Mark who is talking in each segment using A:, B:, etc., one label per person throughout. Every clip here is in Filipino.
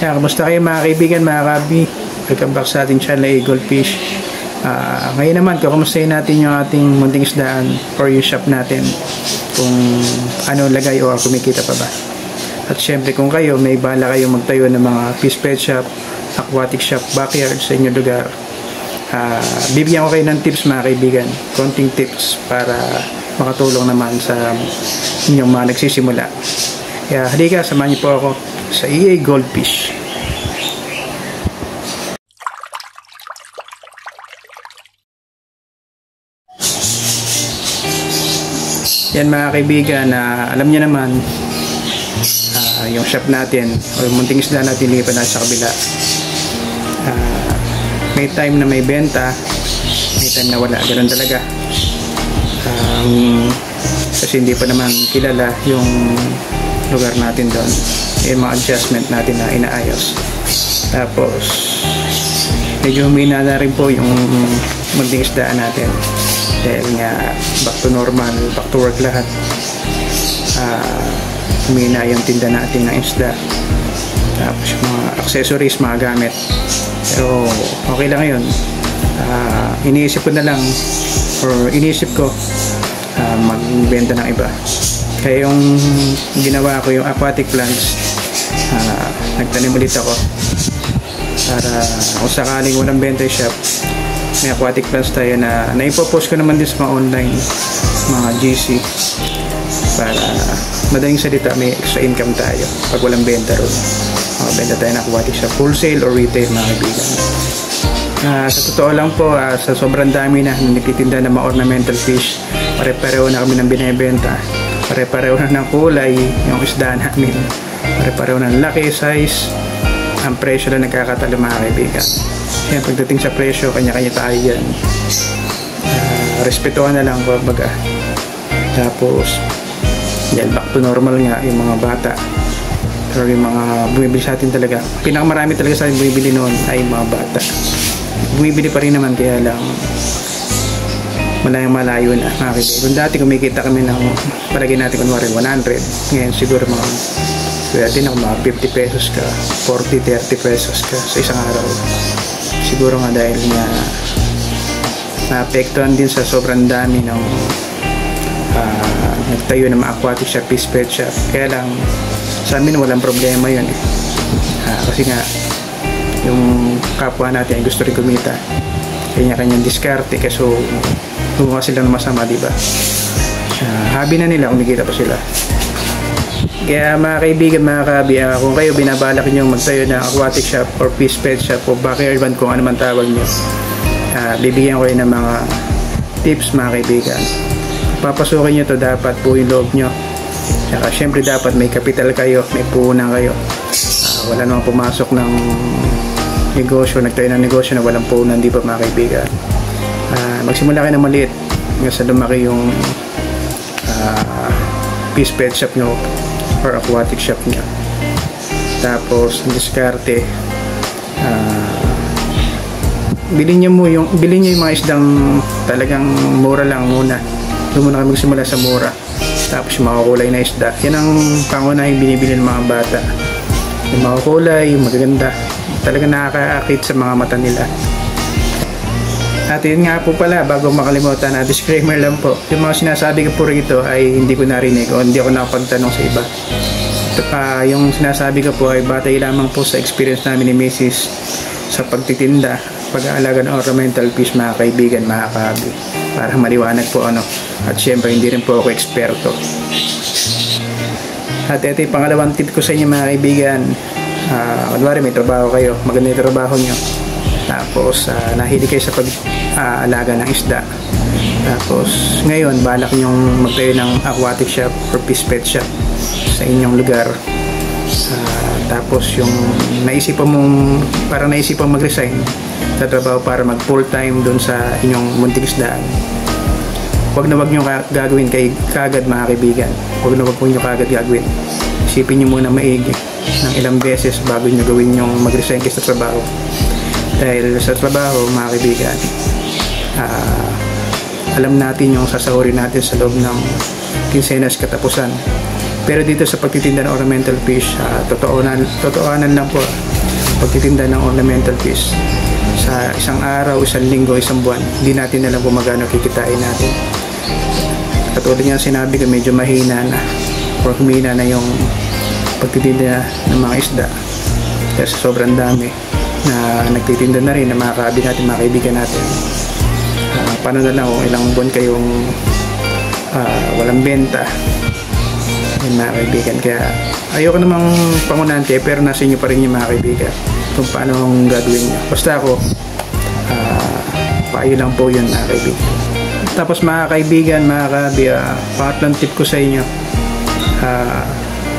A: Kamusta kayo mga kaibigan, mga kabi? Welcome back sa ating channel, Eagle Fish. Ngayon naman, kukumustahin natin yung ating munting isdaan or yung shop natin. Kung ano lagay o kumikita pa ba. At syempre kung kayo, may bala kayo magtayo ng mga fish pet shop, aquatic shop, backyard sa inyong lugar. Bibigyan ko kayo ng tips mga kaibigan. Konting tips para makatulong naman sa inyong mga nagsisimula. Kaya halika, samahan niyo po ako sa EA Goldfish. Yan mga kaibigan, alam niyo naman yung shop natin o yung munting isda natin lipat na sa kabila. May time na may benta, may time na wala, ganoon talaga. Kasi hindi pa naman kilala yung lugar natin doon, yung mga adjustment natin na inaayos. Tapos medyo humina na rin po yung munting isdaan natin dahil nga back to normal, back to work lahat. Humina yung tinda natin ng isda, tapos yung mga accessories, mga gamit. Pero okay lang yun. Iniisip ko na lang or iniisip ko magbenta ng iba. Kaya yung ginawa ko, yung aquatic plants, nagtanim ulit ako para kung sakaling walang benta shop, may aquatic plants tayo na naipopost ko naman din sa mga online, mga GC, para madaling salita may extra income tayo pag walang benta ron. Benta tayo ng aquatic shop, wholesale or retail mga kaibigan. Sa totoo lang po, sa sobrang dami na nagtitinda ng mga ornamental fish, pare-pareho na kami ng binibenta, pare-pareho na ng kulay yung isda namin, pare-pareho ng laki, size. Ang presyo na nagkakatalo mga kaibigan. Yan, pagdating sa presyo, kanya-kanya tayo yan. Respetuhan na lang baga. Tapos yan, back to normal nga yung mga bata. Pero yung mga bumibili sa atin talaga, pinakamarami talaga sa atin bumibili noon ay mga bata. Bumibili pa rin naman, kaya lang malayo na mga kaibigan. Kung dati kumikita kami ng, palagay natin kunwari 100, ngayon siguro mga pwede na mga 50 pesos ka, 40, 30 pesos ka sa isang araw. Siguro nga dahil nga naapektuhan din sa sobrang dami ng nagtayo ng mga aquatic shop, fish pet shop. Kaya lang sa amin walang problema yun kasi nga yung kapwa natin ay gusto rin kumita, kanya-kanyang diskarte, kasi gumawa sila ng masama, diba? Hobby na nila, kumikita pa sila. Kaya mga kaibigan, mga kabi, kung kayo binabalak nyo magtayo ng aquatic shop or fish pet shop o backyard van, kung ano man tawag nyo, bibigyan ko kayo ng mga tips mga kaibigan. Papasukin nyo to, dapat po yung loob nyo. Saka syempre dapat may kapital kayo, may puhunan kayo. Wala namang pumasok ng negosyo, nagtayo ng negosyo na walang puhunan, di ba mga kaibigan? Magsimula kayo na maliit hanggang sa lumaki yung fish pet shop nyo or aquatic shop nyo. Tapos diskarte, bilhin nyo yung mga isdang talagang mura lang muna. Doon muna kayo magsimula sa mura. Tapos yung mga kulay na isda, yan ang pangunahing binibili ng mga bata. Yung mga kulay, yung magaganda, talagang nakakaakit sa mga mata nila. At yun nga po pala, bago makalimutan, disclaimer lang po, yung mga sinasabi ko po rito ay hindi ko narinig o hindi ako nakapagtanong sa iba. Yung sinasabi ko po ay batay lamang po sa experience namin ni Mrs. sa pagtitinda, pag-aalaga ng ornamental fish mga kaibigan, mga kahabi, para maliwanag po ano. At syempre hindi rin po ako eksperto. At ito yung pangalawang tip ko sa inyo mga kaibigan. Kunwari may trabaho kayo, maganda yung trabaho nyo, tapos nahilig kayo sa pag-aalaga ng isda, tapos ngayon balak nyong magtayo ng aquatic shop or fish pet shop sa inyong lugar. Tapos yung naisipan mong mag-resign sa trabaho para mag full time doon sa inyong munting isdaan, wag nyo gagawin kagad mga kaibigan. Wag nyo kagad gagawin. Isipin nyo muna maigi ng ilang beses bago nyo gawin yung mag-resign kayo sa trabaho. Dahil sa trabaho mga kaibigan, alam natin yung sasahurin natin sa loob ng kinsenas katapusan. Pero dito sa pagtitinda ng ornamental fish, totoohanan lang po, pagtitinda ng ornamental fish. Sa isang araw, isang linggo, isang buwan, hindi natin alam kung magkano kikitain natin. Katulad nga sinabi ko, medyo mahina na or humina na yung pagtitinda ng mga isda kasi sobrang dami na nagtitinda na rin na mga kaabi natin, mga kaibigan natin. Paano na lang kung ilang buwan kayong walang benta, yun mga kaibigan. Kaya ayoko namang pangunahan kayo, pero nasa inyo pa rin yung mga kaibigan kung paano ang gagawin nyo. Basta ako, payo lang po yun mga kaibigan. Tapos mga kaibigan, mga kaabi, pangatlong tip ko sa inyo,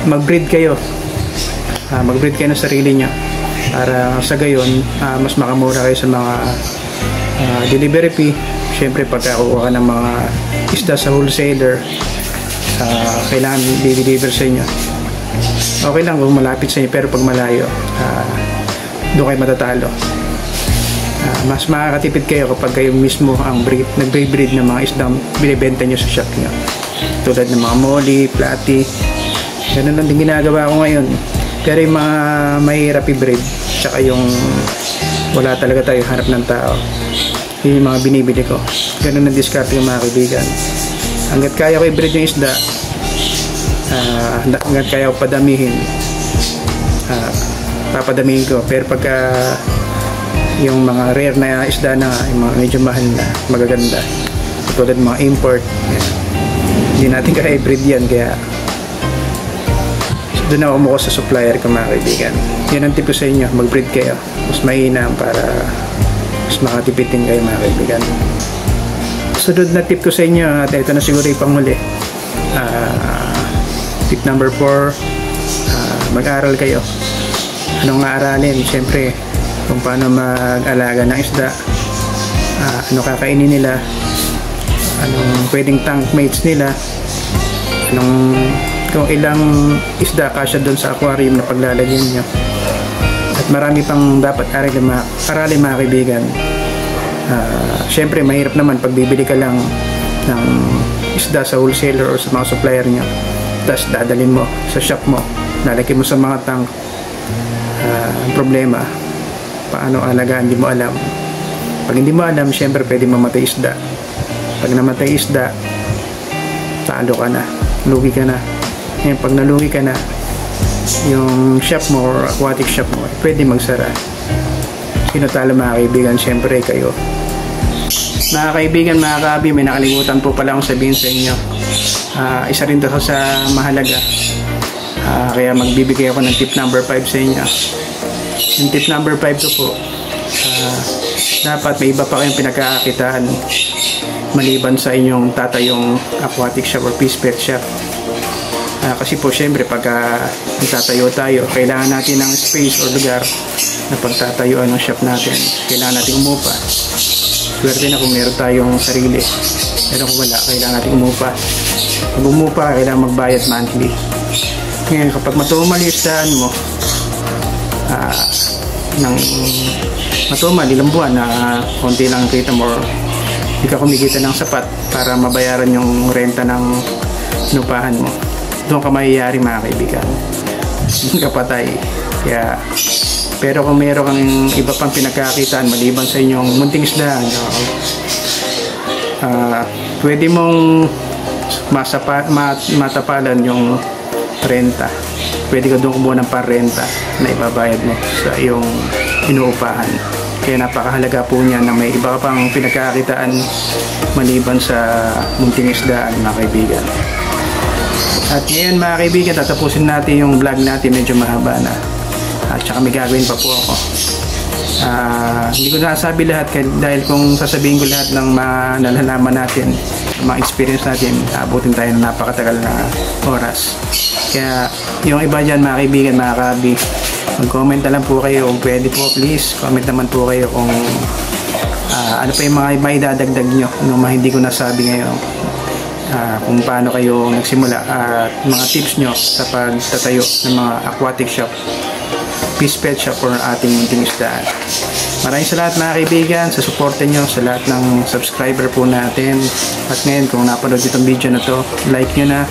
A: mag-breed kayo. Mag-breed kayo ng sarili nyo para sa gayon, mas makamura kayo sa mga delivery fee. Siyempre pagkakuha ka ng mga isda sa wholesaler, kailangan i-deliver sa inyo. Okay lang kung malapit sa inyo, pero pag malayo, doon kayo matatalo. Mas makakatipid kayo kapag kayo mismo ang nag-breed ng mga isdang binibenta nyo sa shop nyo, tulad ng mga molly, platy. Ganun lang din ginagawa ko ngayon. Pero yung mga mahirap i-breed, tsaka yung wala talaga tayo hanap ng tao, yun yung mga binibili ko. Ganun ang discard yung mga kaibigan. Hanggat kaya ko i-breed yung isda, hanggat kaya ko padamihin, papadamihin ko. Pero pagka yung mga rare na isda na, yung mga medyo mahal na, magaganda, tulad mga import, hindi natin kaya i-breed yan. Kaya doon ako umuko sa supplier ko mga kaibigan. Yan ang tip ko sa inyo, mag-breed kayo. Mas mainam para mas makatipitin kayo mga kaibigan. Sunod na tip ko sa inyo, at ito na siguro yung panghuli. Tip number 4, mag-aral kayo. Anong aaralin? Siyempre, kung paano mag-alaga ng isda, ano kakainin nila, anong pwedeng tank mates nila, kung ilang isda kasya doon sa aquarium na paglalagyan nyo, at marami pang dapat aralin mga kaibigan. Syempre mahirap naman pag bibili ka lang ng isda sa wholesaler or sa mga supplier nyo, tapos dadalhin mo sa shop mo, lalagyan mo sa mga tank. Problema, paano alagaan, hindi mo alam. Pag hindi mo alam, syempre pwede mamatay isda. Pag namatay isda, talo ka na, lugi ka na. Ngayon, pag nalugi ka na, yung shop mo or aquatic shop mo, pwede magsara. Sino talo mga kaibigan? Siyempre kayo. Mga kaibigan, mga kaabi, may nakalimutan po pala akong sabihin sa inyo. Isa rin daw sa mahalaga. Kaya magbibigay ako ng tip number 5 sa inyo. Yung tip number 5 ko po, dapat may iba pa kayong pinagkakakitaan maliban sa inyong tatayong aquatic shop or fish pet shop. Kasi po syempre pagka nagtatayo tayo, kailangan natin ng space o lugar na pagtatayuan ng shop natin. Kailangan natin umupa. Swerte na kung meron tayong sarili, pero kung wala, kailangan natin umupa. Pag umupa, kailangan magbayad monthly. Ngayon, kapag matumal yung isdahan mo, ng matumal, ilang buwan na konti lang kita mo, hindi ka kumikita ng sapat para mabayaran yung renta ng inupahan mo, doon ka mayayari mga kaibigan. Doon ka patay. Kaya, pero kung meron kang iba pang pinagkakitaan maliban sa inyong munting isdahan, pwede mong matapalan yung renta. Pwede ka doon kumuha ng parenta na ibabayad mo sa iyong inuupahan. Kaya napakahalaga po niya na may iba pang pinagkakitaan maliban sa munting isdaan mga kaibigan. At ngayon mga kaibigan, tatapusin natin yung vlog natin, medyo mahaba na. At saka may gagawin pa po ako. Hindi ko nasabi lahat dahil kung sasabihin ko lahat ng mga nalalaman natin, mga experience natin, abutin tayo ng napakatagal na oras. Kaya yung iba dyan mga kaibigan, mga kaabi, mag-comment na lang po kayo kung pwede po, please comment naman po kayo kung ano pa yung mga maidadagdag nyo nung hindi ko nasabi ngayon, kung paano kayo nagsimula at mga tips nyo sa pagtatayo ng mga aquatic shop, fish pet shop or ating munting isdaan. Maraming salamat mga kaibigan sa suporte nyo, sa lahat ng subscriber po natin. At ngayon kung napanood itong video na to, like nyo na.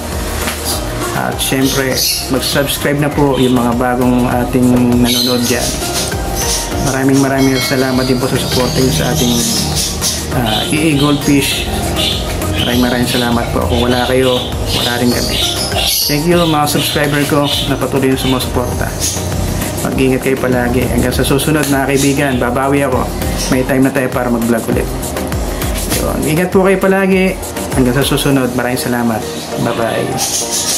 A: At syempre mag-subscribe na po yung mga bagong ating nanonood dyan. Maraming salamat din po sa support nyo sa ating EA Goldfish. Maraming salamat po. Kung wala kayo, wala rin kami. Thank you mga subscriber ko na patuloy yung sumusuporta. Mag-ingat kayo palagi. Hanggang sa susunod mga kaibigan, babawi ako. May time na tayo para mag-vlog ulit. Yun. Ingat po kayo palagi. Hanggang sa susunod. Maraming salamat. Bye-bye.